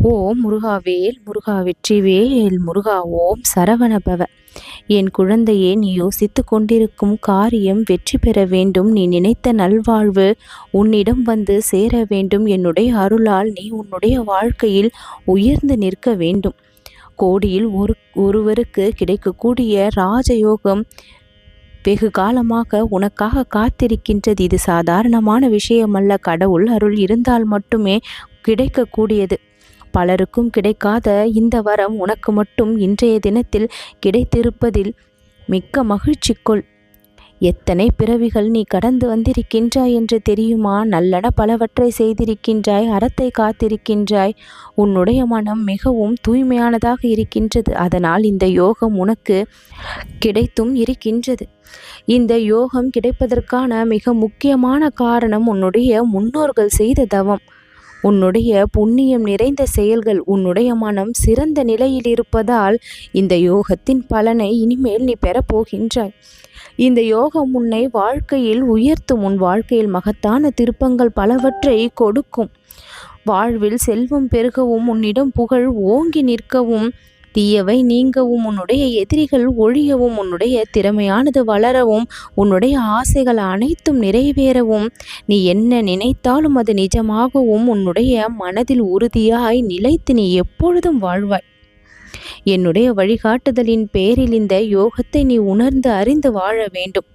ஓம் முருகாவேல் முருகா வெற்றிவேல் முருகா ஓம் சரவணபவ. என் குழந்தையே, நீ யோசித்து கொண்டிருக்கும் காரியம் வெற்றி பெற வேண்டும். நீ நினைத்த நல்வாழ்வு உன்னிடம் வந்து சேர வேண்டும். என்னுடைய அருளால் நீ உன்னுடைய வாழ்க்கையில் உயர்ந்து நிற்க வேண்டும். கோடியில் ஒருவருக்கு கிடைக்கக்கூடிய ராஜயோகம் வெகு காலமாக உனக்காக காத்திருக்கின்றது. இது சாதாரணமான விஷயமல்ல. கடவுள் அருள் இருந்தால் மட்டுமே கிடைக்கக்கூடியது. பலருக்கும் கிடைக்காத இந்த வரம் உனக்கு மட்டும் இன்றைய தினத்தில் கிடைத்திருப்பதில் மிக்க மகிழ்ச்சி கொள். எத்தனை பிறவிகள் நீ கடந்து வந்திருக்கின்றாய் என்று தெரியுமா? நல்லன பலவற்றை செய்திருக்கின்றாய், அறத்தை காத்திருக்கின்றாய். உன்னுடைய மனம் மிகவும் தூய்மையானதாக இருக்கின்றது. அதனால் இந்த யோகம் உனக்கு கிடைத்தும் இருக்கின்றது. இந்த யோகம் கிடைப்பதற்கான மிக முக்கியமான காரணம் உன்னுடைய முன்னோர்கள் செய்த தவம், உன்னுடைய புண்ணியம் நிறைந்த செயல்கள். உன்னுடைய மனம் சிறந்த நிலையில் இருப்பதால் இந்த யோகத்தின் பலனை இனிமேல் நீ பெறப்போகின்றாய். இந்த யோகம் உன்னை வாழ்க்கையில் உயர்த்தும். உன் வாழ்க்கையில் மகத்தான திருப்பங்கள் பலவற்றை கொடுக்கும். வாழ்வில் செல்வம் பெருகவும், உன்னிடம் புகழ் ஓங்கி நிற்கவும், தீயவை நீங்கவும், உன்னுடைய எதிரிகள் ஒழியவும், உன்னுடைய திறமையானது வளரவும், உன்னுடைய ஆசைகள் அனைத்தும் நிறைவேறவும், நீ என்ன நினைத்தாலும் அது நிஜமாகவும் உன்னுடைய மனதில் உறுதியாய் நிலைத்து நீ எப்பொழுதும் வாழ்வாய். என்னுடைய வழிகாட்டுதலின் பேரில் இந்த யோகத்தை நீ உணர்ந்து அறிந்து வாழ வேண்டும்.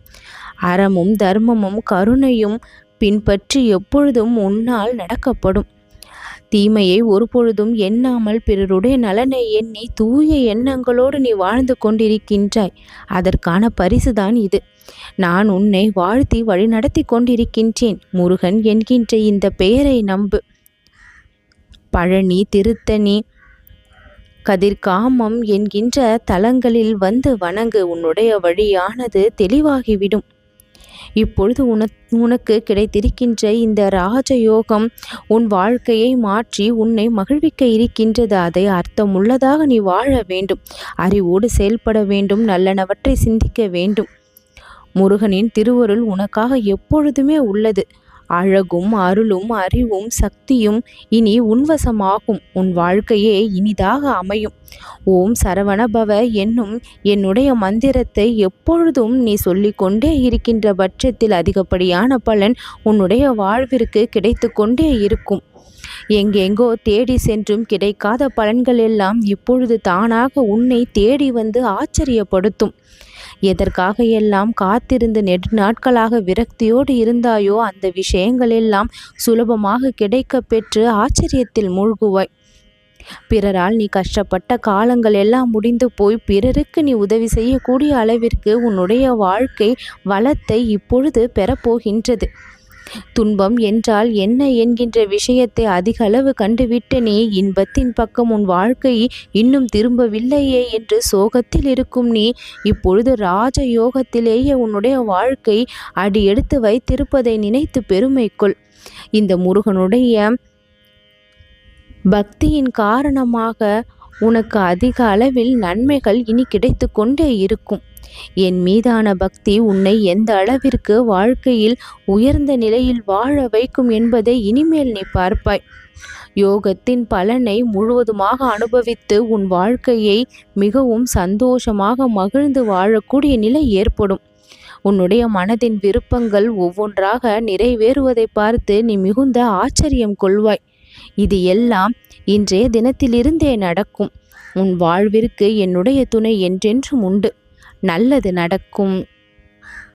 அறமும் தர்மமும் கருணையும் பின்பற்றி எப்பொழுதும் உன்னால் நடக்கப்படும். தீமையை ஒருபொழுதும் எண்ணாமல் பிறருடைய நலனை எண்ணி தூய எண்ணங்களோடு நீ வாழ்ந்து கொண்டிருக்கின்றாய். அதற்கான பரிசுதான் இது. நான் உன்னை வாழ்த்தி வழிநடத்தி கொண்டிருக்கின்றேன். முருகன் என்கின்ற இந்த பெயரை நம்பு. பழனி, திருத்தணி, கதிர்காமம் என்கின்ற தலங்களில் வந்து வணங்கு. உன்னுடைய வழியானது தெளிவாகிவிடும். இப்பொழுது உனக்கு கிடைத்திருக்கின்ற இந்த ராஜயோகம் உன் வாழ்க்கையை மாற்றி உன்னை மகிழ்விக்க இருக்கின்றது. அதை அர்த்தமுள்ளதாக நீ வாழ வேண்டும். அறிவோடு செயல்பட வேண்டும். நல்லனவற்றை சிந்திக்க வேண்டும். முருகனின் திருவருள் உனக்காக எப்பொழுதுமே உள்ளது. அழகும் அருளும் அறிவும் சக்தியும் இனி உன்வசமாகும். உன் வாழ்க்கையே இனிதாக அமையும். ஓம் சரவணபவ என்னும் என்னுடைய மந்திரத்தை எப்பொழுதும் நீ சொல்லிக்கொண்டே இருக்கின்ற பட்சத்தில் அதிகப்படியான பலன் உன்னுடைய வாழ்விற்கு கிடைத்து கொண்டே இருக்கும். எங்கெங்கோ தேடி சென்றும் கிடைக்காத பலன்கள் எல்லாம் இப்பொழுது தானாக உன்னை தேடி வந்து ஆச்சரியப்படுத்தும். எதற்காக எல்லாம் காத்திருந்து நெடுநாட்களாக விரக்தியோடு இருந்தாயோ அந்த விஷயங்கள் எல்லாம் சுலபமாக கிடைக்க பெற்று ஆச்சரியத்தில் மூழ்குவாய். பிறரால் நீ கஷ்டப்பட்ட காலங்கள் எல்லாம் முடிந்து போய் பிறருக்கு நீ உதவி செய்யக்கூடிய அளவிற்கு உன்னுடைய வாழ்க்கை வளத்தை இப்பொழுது பெறப்போகின்றது. துன்பம் என்றால் என்ன என்கின்ற விஷயத்தை அதிக அளவு கண்டுவிட்ட நீ இன்பத்தின் பக்கம் உன் வாழ்க்கை இன்னும் திரும்பவில்லையே என்று சோகத்தில் இருக்கும் நீ இப்பொழுது ராஜ யோகத்திலேயே உன்னுடைய வாழ்க்கை அடி எடுத்து வைத்திருப்பதை நினைத்து பெருமை கொள். இந்த முருகனுடைய பக்தியின் காரணமாக உனக்கு அதிக அளவில் நன்மைகள் இனி கிடைத்து கொண்டே இருக்கும். என் மீதான பக்தி உன்னை எந்த அளவிற்கு வாழ்க்கையில் உயர்ந்த நிலையில் வாழ வைக்கும் என்பதை இனிமேல் நீ பார்ப்பாய். யோகத்தின் பலனை முழுவதுமாக அனுபவித்து உன் வாழ்க்கையை மிகவும் சந்தோஷமாக மகிழ்ந்து வாழக்கூடிய நிலை ஏற்படும். உன்னுடைய மனதின் விருப்பங்கள் ஒவ்வொன்றாக நிறைவேறுவதை பார்த்து நீ மிகுந்த ஆச்சரியம் கொள்வாய். இது எல்லாம் இன்றைய தினத்திலிருந்தே நடக்கும். உன் வாழ்விற்கு என்னுடைய துணை என்றென்றும் உண்டு. நல்லது நடக்கும்.